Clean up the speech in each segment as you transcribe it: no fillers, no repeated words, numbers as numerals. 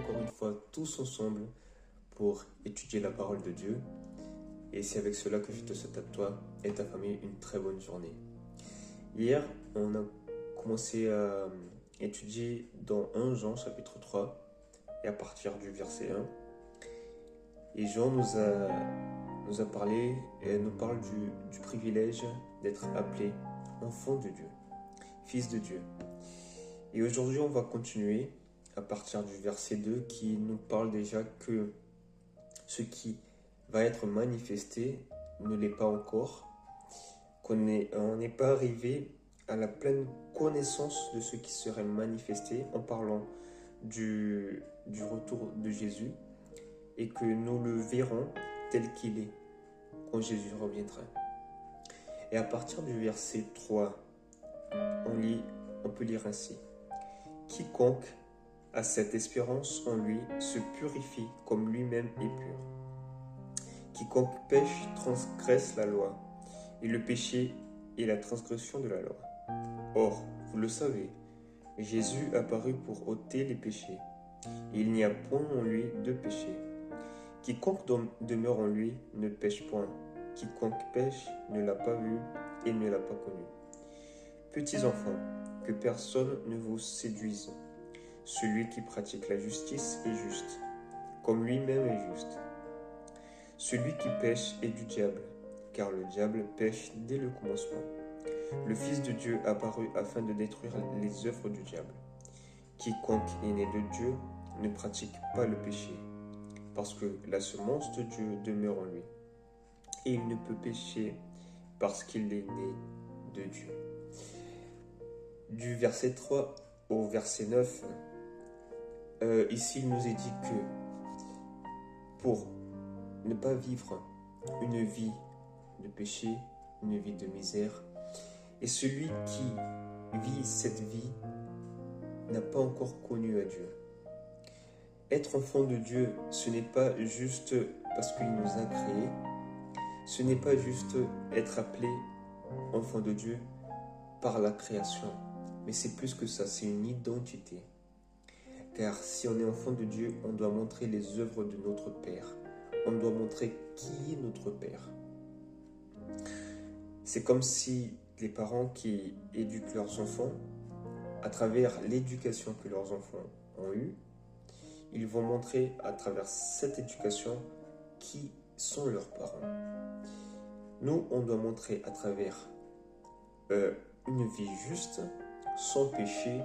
encore une fois tous ensemble pour étudier la parole de Dieu. Et c'est avec cela que je te souhaite à toi et ta famille une très bonne journée. Hier, on a commencé à étudier dans 1 Jean chapitre 3 et à partir du verset 1. Et Jean nous a parlé et nous parle du privilège d'être appelé enfant de Dieu, fils de Dieu. Et aujourd'hui, on va continuer à partir du verset 2 qui nous parle déjà que ce qui va être manifesté ne l'est pas encore, qu'on n'est pas arrivé à la pleine connaissance de ce qui serait manifesté en parlant du retour de Jésus et que nous le verrons tel qu'il est quand Jésus reviendra. Et à partir du verset 3, on peut lire ainsi. Quiconque a cette espérance en lui se purifie comme lui-même est pur. Quiconque pêche transgresse la loi, et le péché est la transgression de la loi. Or, vous le savez, Jésus apparut pour ôter les péchés, et il n'y a point en lui de péché. Quiconque demeure en lui ne pêche point. Quiconque pêche ne l'a pas vu et ne l'a pas connu. Petits enfants, que personne ne vous séduise. Celui qui pratique la justice est juste, comme lui-même est juste. Celui qui pêche est du diable, car le diable pêche dès le commencement. Le Fils de Dieu apparut afin de détruire les œuvres du diable. Quiconque est né de Dieu ne pratique pas le péché, parce que la semence de Dieu demeure en lui. Et il ne peut pécher parce qu'il est né de Dieu. Du verset 3 au verset 9, ici il nous est dit que pour ne pas vivre une vie de péché, une vie de misère, et celui qui vit cette vie n'a pas encore connu à Dieu. Être enfant de Dieu, ce n'est pas juste parce qu'il nous a créés, ce n'est pas juste être appelé enfant de Dieu par la création, mais c'est plus que ça, c'est une identité. Car si on est enfant de Dieu, on doit montrer les œuvres de notre Père. On doit montrer qui est notre Père. C'est comme si les parents qui éduquent leurs enfants, à travers l'éducation que leurs enfants ont eue, ils vont montrer à travers cette éducation qui sont leurs parents. Nous, on doit montrer à travers une vie juste, sans péché,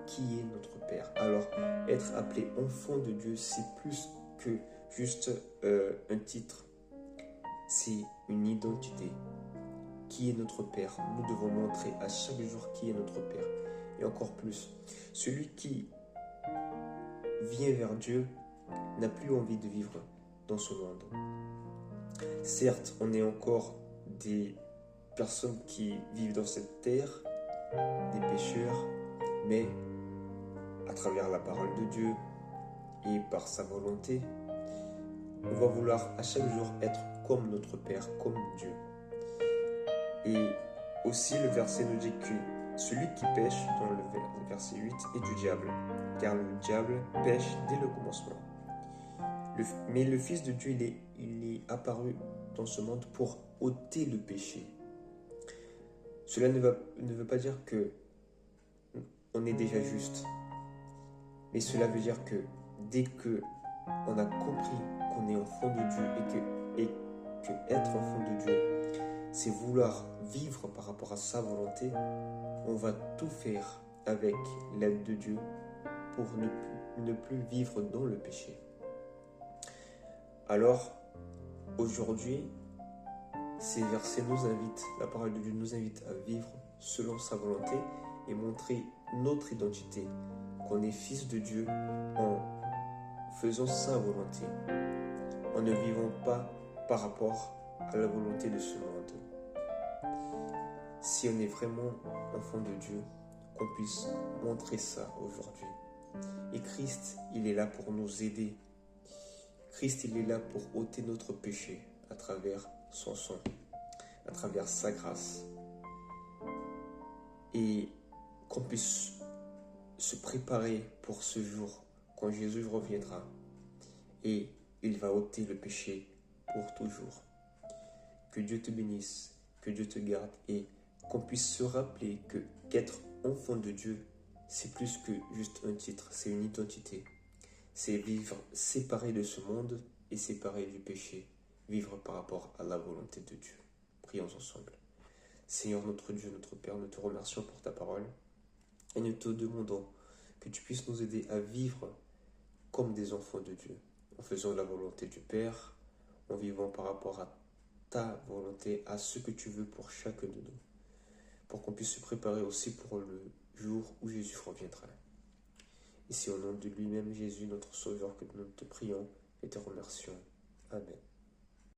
qui est notre Père. Alors, être appelé enfant de Dieu, c'est plus que juste un titre. C'est une identité. Qui est notre Père? Nous devons montrer à chaque jour qui est notre Père. Et encore plus, celui qui vient vers Dieu n'a plus envie de vivre dans ce monde. Certes, on est encore des personnes qui vivent dans cette terre, des pécheurs, mais à travers la parole de Dieu et par sa volonté, on va vouloir à chaque jour être comme notre Père, comme Dieu. Et aussi le verset nous dit que celui qui pêche, dans le verset 8, est du diable, car le diable pêche dès le commencement. Mais le Fils de Dieu, il est apparu dans ce monde pour ôter le péché. Cela ne veut pas dire que on est déjà juste, mais cela veut dire que dès que on a compris qu'on est enfant de Dieu et que être enfant de Dieu, c'est vouloir vivre par rapport à sa volonté, on va tout faire avec l'aide de Dieu pour ne plus vivre dans le péché. Alors, aujourd'hui, ces versets nous invitent, la parole de Dieu nous invite à vivre selon sa volonté et montrer notre identité, qu'on est fils de Dieu en faisant sa volonté, en ne vivant pas par rapport à la volonté de ce monde. Si on est vraiment enfant de Dieu, qu'on puisse montrer ça aujourd'hui. Et Christ, il est là pour nous aider. Christ, il est là pour ôter notre péché à travers son sang, à travers sa grâce. Et qu'on puisse se préparer pour ce jour, quand Jésus reviendra et il va ôter le péché pour toujours. Que Dieu te bénisse, que Dieu te garde et qu'on puisse se rappeler que qu'être enfant de Dieu, c'est plus que juste un titre, c'est une identité. C'est vivre séparé de ce monde et séparé du péché, vivre par rapport à la volonté de Dieu. Prions ensemble. Seigneur notre Dieu, notre Père, nous te remercions pour ta parole et nous te demandons que tu puisses nous aider à vivre comme des enfants de Dieu, en faisant la volonté du Père, en vivant par rapport à ta volonté, à ce que tu veux pour chacun de nous, pour qu'on puisse se préparer aussi pour le jour où Jésus reviendra. Et c'est au nom de lui-même, Jésus, notre Sauveur, que nous te prions et te remercions. Amen.